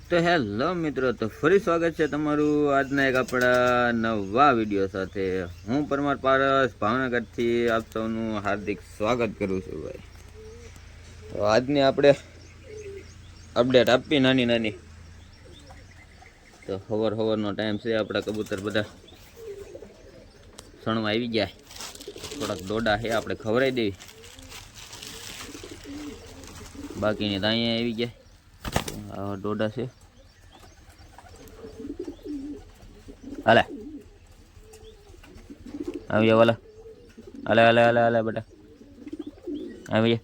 તો હેલો મિત્રો, તો ફરી સ્વાગત છે તમારું આજના એક આપણા નવા વિડીયો સાથે. હું પરમાર પારસ ભાવનગરથી આપ સૌનું હાર્દિક સ્વાગત કરું છું ભાઈ. તો આજની આપણે અપડેટ આપી નાની. તો સવારનો ટાઈમ છે, આપણા કબૂતર બધા સણમાં આવી ગયા. થોડાક દોડા છે, આપણે ખવડાવી દેવી, બાકીની તો અહીંયા આવી ગયા. આવા દોડા છે. હાલે આવી જાવ, હાલે બેટા આવી જાય.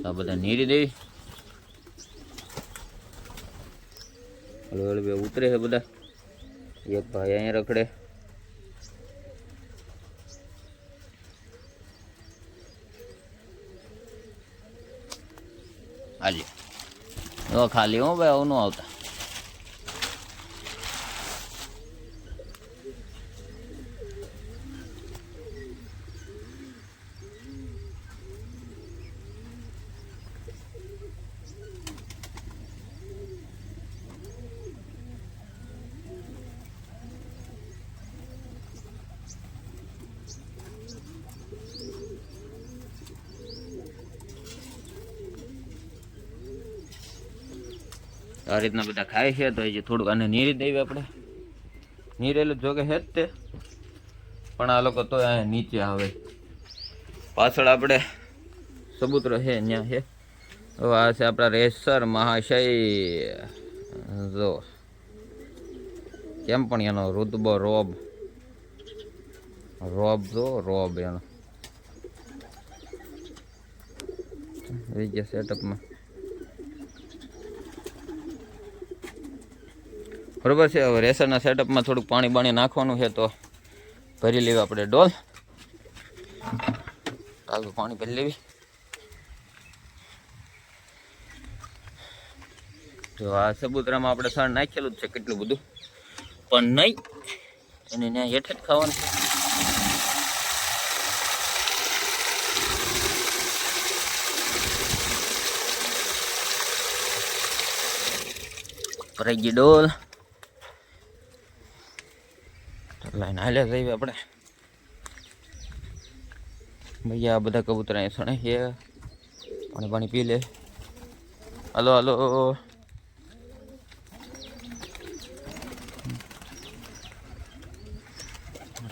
આ બધા નીરી દેવી. હળવે ઉતરે છે બધા. એક ભાઈ અહીંયા રખડે. હાલી ખાલી હો ભાઈ, આવું ન આવતા. આ રીતના બધા ખાય છે. તો હજી થોડુંક આને નીરી દેવી આપણે. નીરેલું જોકે છે જ તે, પણ આ લોકો તો નીચે આવે. પાછળ આપણે સબૂતરો છે ત્યાં છે. હવે આ છે આપણા રેસર મહાશય. જો કેમ પણ એનો રુતબો રોબ એનો આવી ગયા સેટઅપમાં. બરોબર છે. હવે રેસરના સેટઅપમાં થોડુંક પાણી નાખવાનું છે, તો ભરી લેવી આપણે ડોલ. આગળ પાણી ભરી લેવી. તો આ સબૂતરામાં આપણે સાણ નાખેલું જ છે કેટલું બધું, પણ નહીં એને ત્યાં હેઠે જ ખાવાનું. ભરાઈ ગઈ ડોલ. લાઈન હાલે જઈએ આપણે. ભૈયા આ બધા કબૂતર અહીં સણે છે. પાણી પી લે. હાલો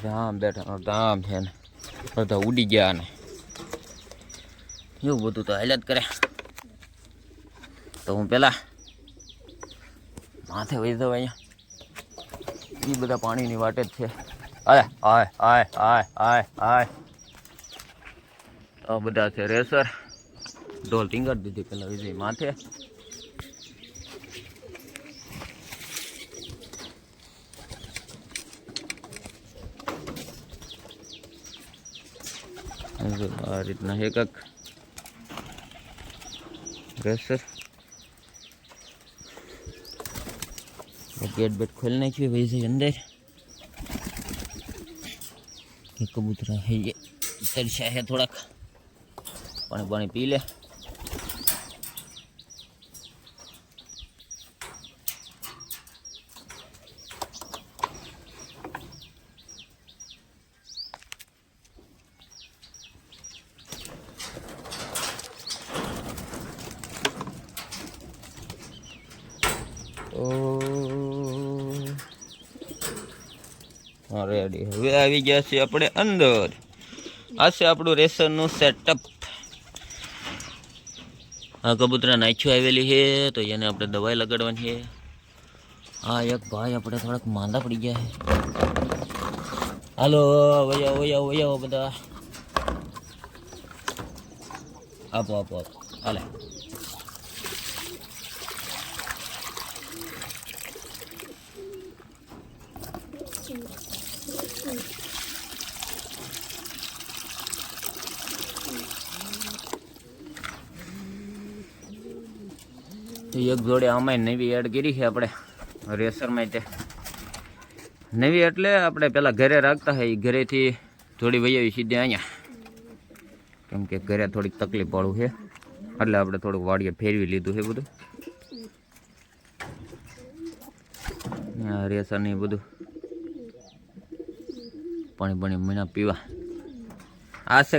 રામ બેઠા રામ છે ને બધા ઉડી ગયા ને એવું બધું તો હાલ્યા જ કરે. તો હું પેલા માથે વહી દઉં. અહીંયા એ બધા પાણીની વાટે જ છે. આય આ બધા છે રેસર. ઢોલ ટીંગાડી દીધી પેલા વિજય માથે. આ રીતના એક રેસર. गेट बेट खोल नाखियो वैसे अंदर. कबूतरा है ये तरसा है थोड़ा. पानी पी ले. રેડી. હવે આવી ગયા છે આપણે અંદર. આ છે આપણું રેસરનું સેટઅપ. આ કબૂતરા નાખ્યું આવેલી છે, તો એને આપણે દવાઈ લગાડવાની છે. હા એક ભાઈ આપણે થોડાક માંદા પડી ગયા છે. હાલો વયા બધા. આપો હાલે. એક જોડે આમાં નવી એડ કરી છે આપણે રેસરમાં. તે નવી એટલે આપણે પહેલાં ઘરે રાખતા હોય એ ઘરેથી થોડી વહી આવી સીધી અહીંયા, કેમ કે ઘરે થોડીક તકલીફ વાળું છે એટલે આપણે થોડુંક વાડીએ ફેરવી લીધું છે બધું. રેસર ને બધું પાણી મીણા પીવા. આ છે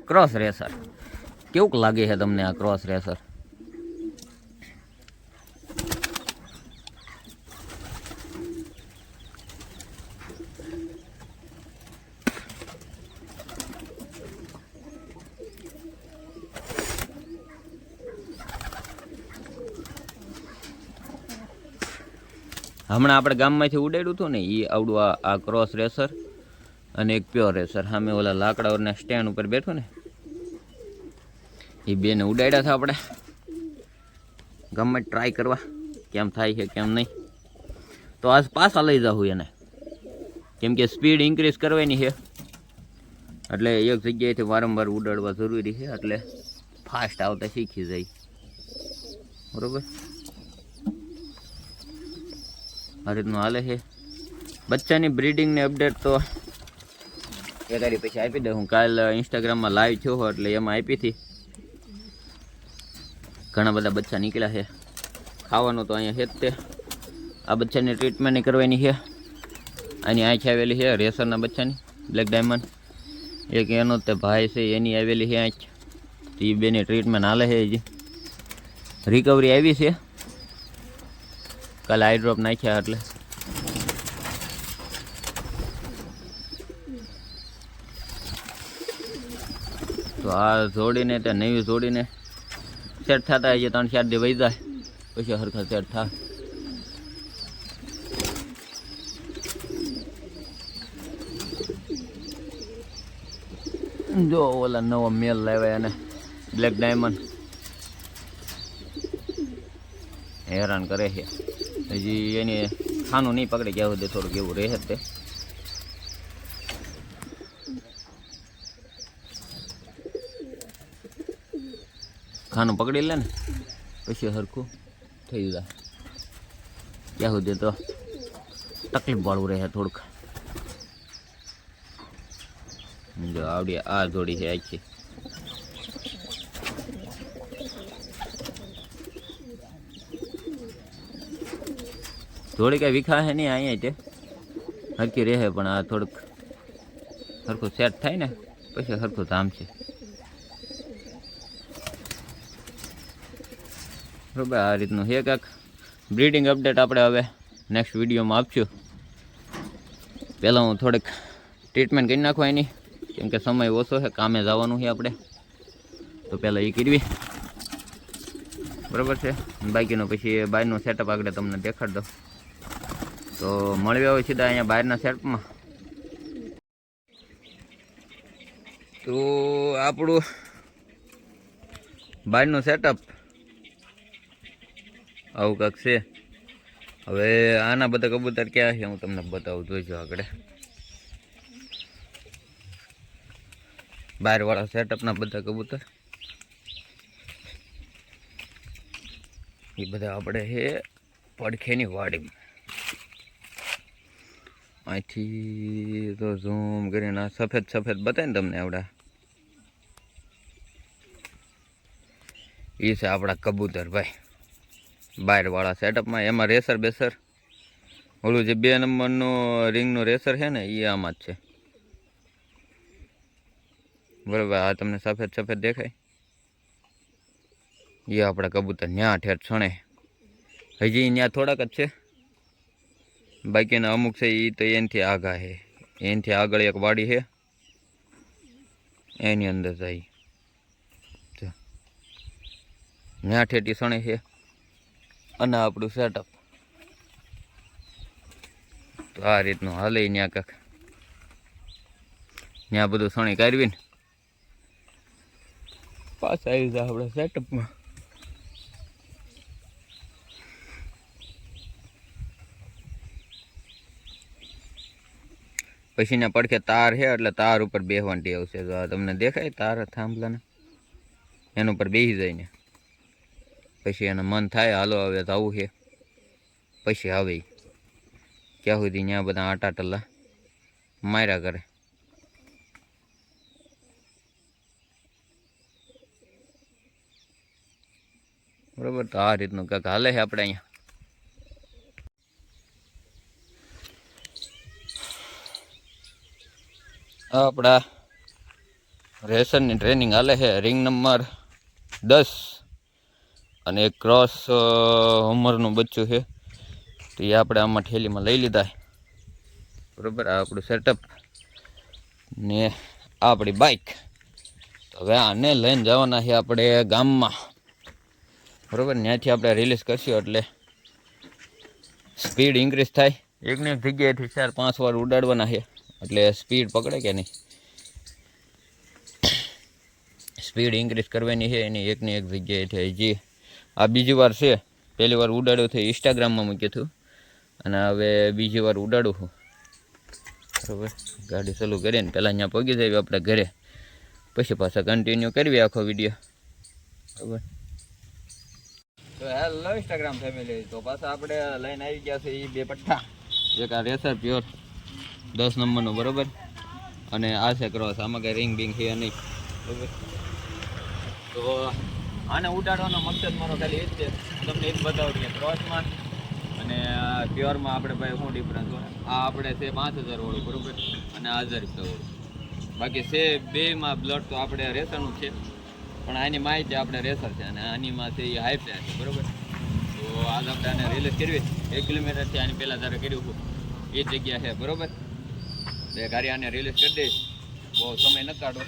ક્રોસ રેસર. કેવું લાગે છે તમને આ ક્રોસ રેસર? હમણાં આપણે ગામમાંથી ઉડાડ્યું હતું ને એ આવડું આ ક્રોસ રેસર અને એક પ્યોર રેસર. સામે ઓલા લાકડાઓના સ્ટેન્ડ ઉપર બેઠો ને એ બેને ઉડાડ્યા હતા આપણે ગામમાં ટ્રાય કરવા કેમ થાય છે કેમ નહીં. તો આજ પાછા લઈ જાઉં એને, કેમ કે સ્પીડ ઇન્ક્રીઝ કરવાની છે એટલે એક જગ્યાએથી વારંવાર ઉડાડવા જરૂરી છે એટલે ફાસ્ટ આવતા શીખી જાય. બરાબર, આ રીતનું હાલે છે. બચ્ચાની બ્રીડિંગની અપડેટ તો એકારી પછી આપી દઉં. હું કાલ ઇન્સ્ટાગ્રામમાં લાઈવ થયો એટલે એમાં આપી હતી. ઘણા બધા બચ્ચા નીકળ્યા છે. ખાવાનું તો અહીંયા છે જ તે. આ બચ્ચાની ટ્રીટમેન્ટ કરવાની છે. આની આંખ આવેલી છે રેસરના બચ્ચાની, બ્લેક ડાયમંડ. એક એનો તે ભાઈ છે એની આવેલી છે આંખ. તો એ બેની ટ્રીટમેન્ટ હાલે છે. હજી રિકવરી આવી છે. કાલે આઈ ડ્રોપ નાખ્યા એટલે તો આ જોડીને તે નવી જોડીને સેટ થતા હજી 3-4 દી વહી જાય પછી હરખા સેટ થાય. જો ઓલા નવો મેલ લાવ્યા એને બ્લેક ડાયમંડ હેરાન કરે છે. હજી એને ખાનું નહીં પકડી ગયા સુધી થોડુંક એવું રહે તે. ખાનું પકડી લે ને પછી હરખું થઈ જાય. ત્યાં સુધી તો તકલીફ વાળું રહે થોડુંક. જો આવડી આ જોડી છે આખી. થોડી કઈ વિખા હે નહીં અહીંયા તે હરકી રહે, પણ આ થોડુંક હરખું સેટ થાય ને પછી હરખું ધામ છે. બરાબર, આ રીતનું છે કાંક બ્રીડિંગ અપડેટ આપણે હવે નેક્સ્ટ વિડીયોમાં આપશું. પહેલાં હું થોડીક ટ્રીટમેન્ટ કરી નાખવા એની, કેમ કે સમય ઓછો છે, કામે જવાનું છે આપણે, તો પહેલાં એ કરવી. બરાબર છે, બાકીનો પછી બહારનો સેટઅપ આગળ તમને દેખાડી દઉં. તો મળવી હોય સીધા અહીંયા બહારના સેટઅપમાં. તો આપણું બહારનું સેટઅપ આવું કાંક છે. હવે આના બધા કબૂતર ક્યાં છે હું તમને બતાવું, જોઈજો આગળ. બહારવાળા સેટઅપના બધા કબૂતર એ બધા આપણે છે પડખેની વાડીમાં. અહીંથી તો ઝૂમ કરીને આ સફેદ સફેદ બતાવે ને તમને આવડા, એ છે આપણા કબૂતર ભાઈ બહારવાળા સેટઅપમાં. એમાં રેસર બેસર ઓલું જે 2 નંબરનું રિંગનું રેસર છે ને એ આમાં જ છે. બરાબર, આ તમને સફેદ સફેદ દેખાય એ આપણા કબૂતર ન્યા ઠેઠ છણે. હજી ત્યાં થોડાક જ છે, બાકીના અમુક છે એ તો એનાથી આઘા છે. એનાથી આગળ એક વાડી છે એની અંદર જાય ન્યા ઠેઠી સણે છે. અને આપણું સેટઅપ તો આ રીતનું હાલે. ત્યાં કાંક ત્યાં બધું સણી કાઢવીને પાછા આવી જાય આપણા સેટઅપમાં. પછીના પડખે તાર છે એટલે તાર ઉપર બેસવાની ટેવ છે. તો તમને દેખાય તાર થાંભલાને એના ઉપર બેસી જાય ને પછી એને મન થાય હાલો હવે જવું છે પછી આવે. ક્યાં સુધી ત્યાં બધા આટા ટલ્લા માર્યા કરે. બરોબર, તો આ રીતનું કાંઈક હાલે છે આપણે અહીંયા. આપણા રેસરની ટ્રેનિંગ હાલે છે. રિંગ નંબર 10 અને એક ક્રોસ હોમરનું બચ્ચું છે, તો એ આપણે આમાં ઠેલીમાં લઈ લીધા છે. બરાબર, આ આપણું સેટઅપ ને આ આપણી બાઇક. તો હવે આને લઈને જવાના છે આપણે ગામમાં. બરાબર, ત્યાંથી આપણે રિલીઝ કરશું એટલે સ્પીડ ઇન્ક્રીઝ થાય. એકની એક જગ્યાએથી 4-5 વાર ઉડાડવાના છે એટલે સ્પીડ પકડે કે નહીં. સ્પીડ ઇન્ક્રીઝ કરવાની છે એની એકની એક જગ્યાએથી. હજી આ બીજી વાર છે. પહેલી વાર ઉડાડ્યું હતું, ઇન્સ્ટાગ્રામમાં મૂક્યું હતું, અને હવે બીજી વાર ઉડાડું છું. બરાબર, ગાડી ચાલુ કરીને પહેલાં અહીંયા પગી જઈએ આપણે ઘરે, પછી પાછા કન્ટિન્યુ કરવી આખો વિડીયો. બરાબર, તો હેલો ઇન્સ્ટાગ્રામ ફેમિલી, તો પાછા આપણે લઈને આવી ગયા છે એ 2 પટ્ટા. એક આ રેસર પ્યોર 10 નંબરનું, બરાબર, અને આ છે ક્રોસ. આમાં કંઈ રિંગ બિંગ છે નહીં. બરાબર, તો આને ઉડાડવાનો મકસદ મારો ખાલી એ જ છે, તમને એ જ બતાવું કે ક્રોસમાં અને પ્યોરમાં આપણે ભાઈ શું ડિફરન્સ હોય. આ આપણે છે 5000 વાળું, બરાબર, અને આ 1000 રૂપિયા વાળું. બાકી છે બેમાં બ્લડ તો આપણે રેસરનું છે, પણ આની માહિતી આપણે રેસર છે અને આનીમાં છે એ હાઈ ફ્લેર છે. બરાબર, તો આજ આપણે આને રિલીઝ કરવી 1 કિલોમીટરથી. આની પહેલાં જ્યારે કર્યું હતું એ જગ્યા છે. બરાબર, એ ગાડી આને રિલીઝ કરી દઈશ, બહુ સમય ન કાઢો.